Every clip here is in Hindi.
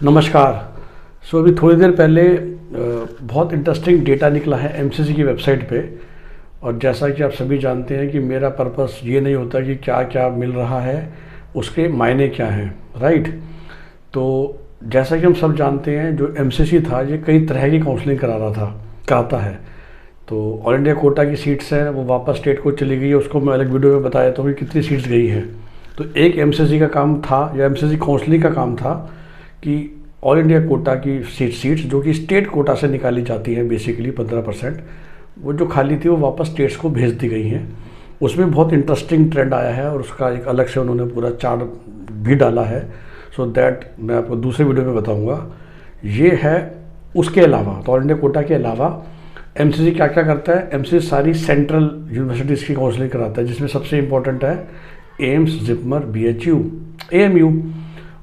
नमस्कार। अभी थोड़ी देर पहले बहुत इंटरेस्टिंग डेटा निकला है एमसीसी की वेबसाइट पे। और जैसा कि आप सभी जानते हैं कि मेरा पर्पस ये नहीं होता कि क्या क्या मिल रहा है उसके मायने क्या हैं, राइट। तो जैसा कि हम सब जानते हैं जो एमसीसी था ये कई तरह की काउंसलिंग कराता है। तो ऑल इंडिया कोटा की सीट्स हैं वो वापस स्टेट को चली गई है, उसको मैं अलग वीडियो में बताया था कि कितनी सीट्स गई हैं। तो एक एमसीसी का काम था या एमसीसी काउंसलिंग का काम था कि ऑल इंडिया कोटा की सीट्स जो कि स्टेट कोटा से निकाली जाती हैं बेसिकली 15%, वो जो खाली थी वो वापस स्टेट्स को भेज दी गई हैं। उसमें बहुत इंटरेस्टिंग ट्रेंड आया है और उसका एक अलग से उन्होंने पूरा चार्ट भी डाला है। सो दैट मैं आपको दूसरे वीडियो में बताऊंगा। ये है उसके अलावा, तो ऑल इंडिया कोटा के अलावा एमसीसी क्या क्या करता है। एमसीसी सारी सेंट्रल यूनिवर्सिटीज़ की काउंसलिंग कराता है, जिसमें सबसे इंपॉर्टेंट है एम्स, जिपमर, बीएचयू, एएमयू।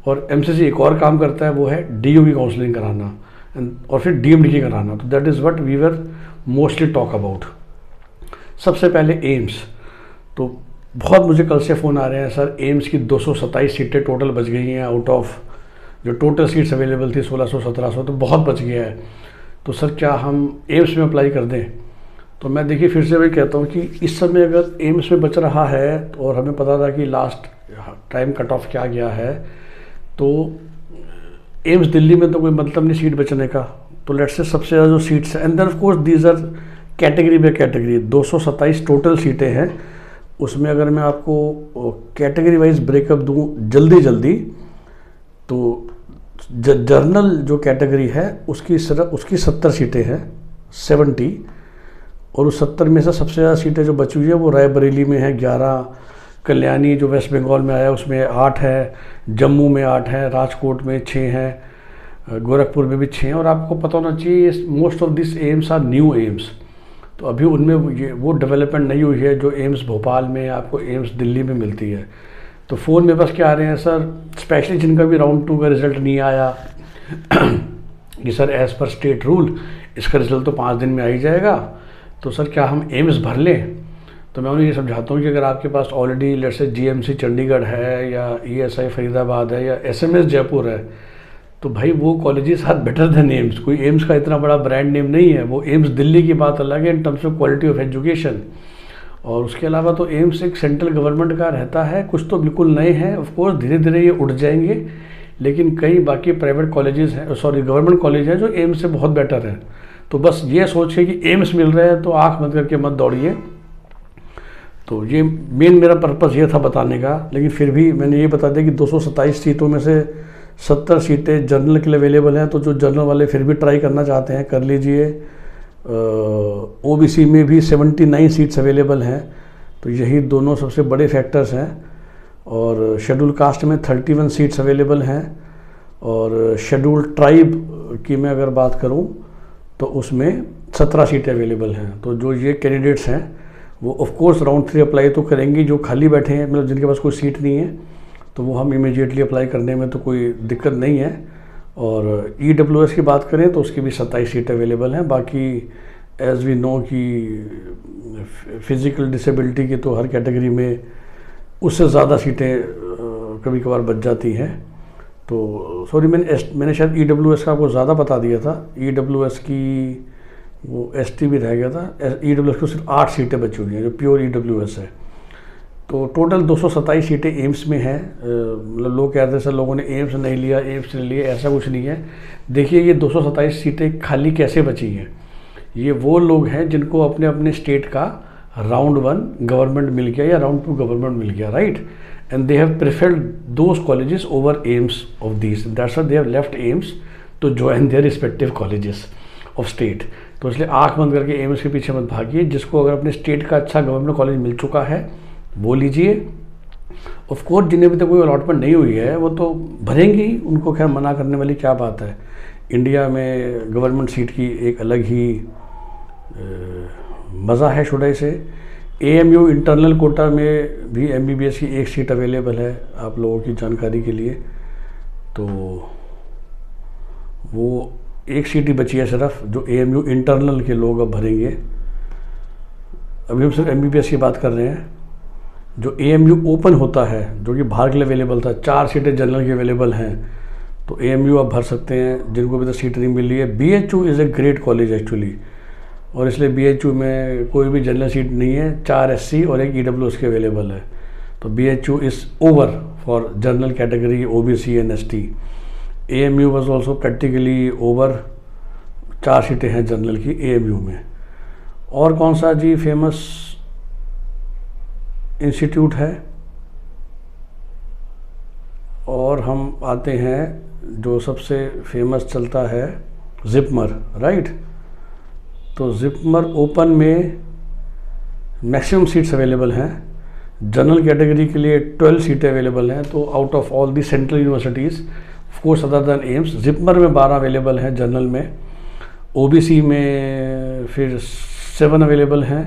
और एमसीसी एक और काम करता है, वो है डीयू की काउंसलिंग कराना और फिर डीएमडी की कराना। तो that is what we were mostly talk about. सबसे पहले एम्स। तो बहुत मुझे कल से फ़ोन आ रहे हैं, सर एम्स की 227 सीटें टोटल बच गई हैं आउट ऑफ जो टोटल सीट्स अवेलेबल थी 1600-1700, तो बहुत बच गया है। तो सर क्या हम एम्स में अप्लाई कर दें? तो मैं देखिए फिर से वही कहता हूँ कि इस समय अगर एम्स में बच रहा है और हमें पता था कि लास्ट टाइम कट ऑफ क्या गया है, तो एम्स दिल्ली में तो कोई मतलब नहीं सीट बचने का। तो लेट्स से सबसे ज़्यादा जो सीट्स हैं, and then of course these are category by category. 227 total सीटें हैं, उसमें अगर मैं आपको कैटेगरी वाइज ब्रेकअप दूँ जल्दी, तो जर्नल जो कैटेगरी है उसकी 70 सीटें हैं, 70। और उस 70 में से सबसे ज़्यादा सीटें जो बची हुई है वो रायबरेली में है 11, कल्याणी जो वेस्ट बंगाल में आया उसमें 8 है, जम्मू में 8 है, राजकोट में 6 हैं, गोरखपुर में भी 6 हैं। और आपको पता होना चाहिए most of this AIIMS are new AIIMS. तो अभी उनमें वो डेवलपमेंट नहीं हुई है जो एम्स भोपाल में, आपको एम्स दिल्ली में मिलती है। तो फ़ोन में बस क्या आ रहे हैं सर, स्पेशली जिनका भी राउंड 2 का रिज़ल्ट नहीं आया कि sir as per state rule इसका रिज़ल्ट तो 5 दिन में आ ही जाएगा, तो सर क्या हम एम्स भर लें? तो मैं उन्हें ये समझाता हूँ कि अगर आपके पास already let's say GMC Chandigarh है या ईएसआई फरीदाबाद है या एसएमएस जयपुर है, तो भाई वो colleges are better than AIIMS. कोई एम्स का इतना बड़ा ब्रांड नेम नहीं है, वो एम्स दिल्ली की बात अलग है in terms of quality of education. और उसके अलावा तो एम्स एक सेंट्रल गवर्नमेंट का रहता है, कुछ तो बिल्कुल नए हैं, ऑफकोर्स धीरे धीरे ये उठ जाएंगे, लेकिन कई बाकी प्राइवेट कॉलेजेस हैं, सॉरी गवर्नमेंट कॉलेज हैं जो एम्स से बहुत बेटर हैं। तो बस ये सोच के कि एम्स मिल रहा है तो आँख बंद करके मत दौड़िए। तो ये मेन मेरा पर्पस ये था बताने का। लेकिन फिर भी मैंने ये बता दिया कि 227 सीटों में से 70 सीटें जर्नल के लिए अवेलेबल हैं, तो जो जर्नल वाले फिर भी ट्राई करना चाहते हैं कर लीजिए। ओबीसी में भी 79 सीट्स अवेलेबल हैं, तो यही दोनों सबसे बड़े फैक्टर्स हैं। और शेड्यूल कास्ट में 31 सीट्स अवेलेबल हैं। और शेड्यूल ट्राइब की मैं अगर बात करूं तो उसमें 17 सीटें अवेलेबल हैं। तो जो ये कैंडिडेट्स हैं वो ऑफ कोर्स राउंड 3 अप्लाई तो करेंगे, जो खाली बैठे हैं मतलब जिनके पास कोई सीट नहीं है तो वो हम इमीडिएटली अप्लाई करने में तो कोई दिक्कत नहीं है। और ईडब्ल्यूएस की बात करें तो उसकी भी 27 सीटें अवेलेबल हैं। बाकी एज वी नो कि फिज़िकल डिसेबिलिटी की तो हर कैटेगरी में उससे ज़्यादा सीटें कभी कभार बच जाती हैं। तो सॉरी मैंने शायद ईडब्ल्यूएस का आपको ज़्यादा बता दिया था। ईडब्ल्यूएस की वो एसटी भी रह गया था। ईडब्ल्यूएस को सिर्फ 8 सीटें बची हुई हैं जो प्योर ईडब्ल्यूएस है। तो टोटल 227 सीटें एम्स में हैं। मतलब लोग कहते हैं सर लोगों ने एम्स नहीं लिया, एम्स नहीं लिया, ऐसा कुछ नहीं है। देखिए ये 227 सीटें खाली कैसे बची हैं, ये वो लोग हैं जिनको अपने अपने स्टेट का राउंड 1 गवर्नमेंट मिल गया या राउंड 2 गवर्नमेंट मिल गया, right. And they have preferred those colleges over AIIMS of these, that's why they have left AIIMS to join their respective colleges of state. तो इसलिए आँख बंद करके एम्स के पीछे मत भागिए। जिसको अगर अपने स्टेट का अच्छा गवर्नमेंट कॉलेज मिल चुका है वो लीजिए। ऑफ कोर्स जिन्हें अभी तक कोई अलॉटमेंट नहीं हुई है वो तो भरेंगे ही, उनको खैर मना करने वाली क्या बात है। इंडिया में गवर्नमेंट सीट की एक अलग ही मज़ा है शुरू से। एएमयू इंटरनल कोटा में भी एमबीबीएस की 1 सीट अवेलेबल है, आप लोगों की जानकारी के लिए। तो वो 1 सीट ही बची है सिर्फ, जो एएमयू इंटरनल के लोग अब भरेंगे। अभी हम सिर्फ एमबीबीएस की बात कर रहे हैं। जो एएमयू ओपन होता है जो कि बाहर के लिए अवेलेबल था, 4 सीटें जनरल की अवेलेबल हैं, तो AMU आप भर सकते हैं जिनको भी तो सीट नहीं मिल रही है। BHU is a great college actually, और इसलिए BHU में कोई भी जनरल सीट नहीं है, 4 SC और 1 EWS के अवेलेबल है। तो BHU is over for general category OBC and ST। AMU was also practically over, 4 सीटें हैं जनरल की AMU में। और कौन सा जी फेमस इंस्टीट्यूट है, और हम आते हैं जो सबसे फेमस चलता है जिपमर, राइट। तो जिपमर ओपन में मैक्सिमम सीट्स अवेलेबल हैं, जनरल कैटेगरी के लिए 12 सीटें अवेलेबल हैं। तो out of all the central universities of course other than AIIMS, JIPMER में 12 अवेलेबल हैं जनरल में, OBC में फिर 7 अवेलेबल हैं,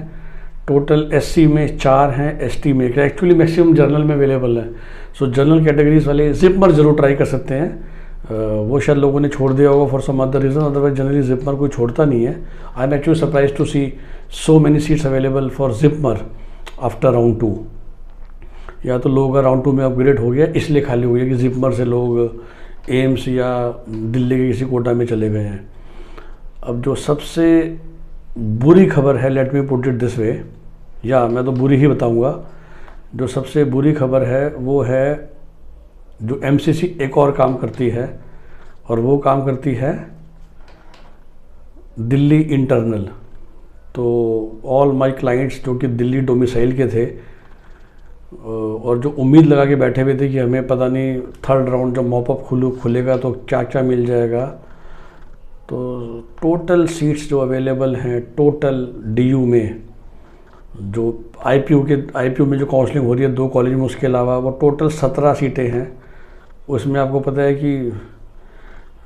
टोटल SC में 4 हैं, ST में एक्चुअली मैक्सिमम जनरल में अवेलेबल है। सो जनरल कैटेगरीज वाले जिपमर ज़रूर ट्राई कर सकते हैं। वो शायद लोगों ने छोड़ दिया होगा for some other reason, otherwise generally JIPMER कोई छोड़ता नहीं है। I am actually surprise to see so many seats available for JIPMER after round 2। या तो लोगों का राउंड 2 में अपग्रेड हो गया इसलिए खाली हो गया कि जिपमर से लोग एम्स या दिल्ली के किसी कोटा में चले गए हैं। अब जो सबसे बुरी खबर है, let me put it this way, या मैं तो बुरी ही बताऊंगा, जो सबसे बुरी खबर है वो है जो MCC एक और काम करती है, और वो काम करती है दिल्ली इंटरनल। तो ऑल माय क्लाइंट्स जो कि दिल्ली डोमिसाइल के थे और जो उम्मीद लगा के बैठे हुए थे कि हमें पता नहीं थर्ड राउंड जब मॉपअप खुलेगा तो क्या क्या मिल जाएगा, तो टोटल सीट्स जो अवेलेबल हैं टोटल DU में, जो IPU में जो काउंसलिंग हो रही है 2 कॉलेज में, उसके अलावा वो टोटल 17 सीटें हैं। उसमें आपको पता है कि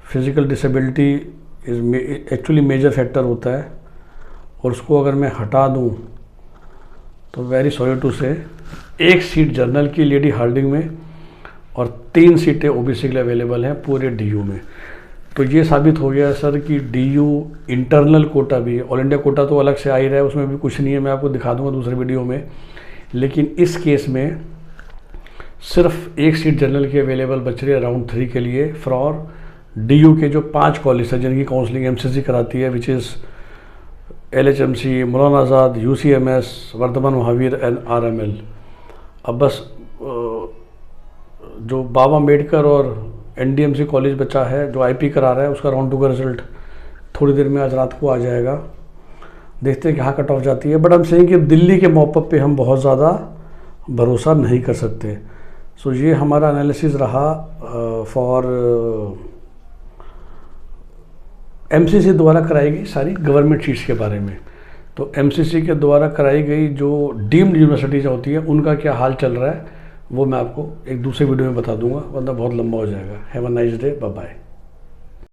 physical disability is actually major factor होता है, और उसको अगर मैं हटा दूं तो वेरी सॉरी टू से 1 सीट जनरल की लेडी हार्डिंग में और 3 सीटें OBC के लिए अवेलेबल हैं पूरे DU में। तो ये साबित हो गया सर कि DU इंटरनल कोटा भी, ऑल इंडिया कोटा तो अलग से आ ही रहा है, उसमें भी कुछ नहीं है, मैं आपको दिखा दूंगा दूसरे वीडियो में। लेकिन इस केस में सिर्फ 1 सीट जनरल की अवेलेबल बच रही है राउंड 3 के लिए फॉर DU के जो 5 कॉलेज हैं जिनकी काउंसलिंग MCC कराती है, विच is LHMC, Maulana Azad, UCMS, Vardhman Mahavir and RML। अब बस जो बाबा अम्बेडकर और NDMC कॉलेज बचा है जो IP करा रहा है, उसका राउंड 2 का रिजल्ट थोड़ी देर में आज रात को आ जाएगा। देखते हैं कि हाँ कट ऑफ जाती है, बट हम सेइंग कि दिल्ली के मॉपअप पे हम बहुत ज़्यादा भरोसा नहीं कर सकते। सो ये हमारा एनालिसिस रहा फॉर MCC द्वारा कराई गई सारी गवर्नमेंट सीट्स के बारे में। तो MCC के द्वारा कराई गई जो डीम्ड यूनिवर्सिटीज़ होती है उनका क्या हाल चल रहा है वो मैं आपको एक दूसरे वीडियो में बता दूंगा, वरना बहुत लंबा हो जाएगा। Have a nice day, bye bye.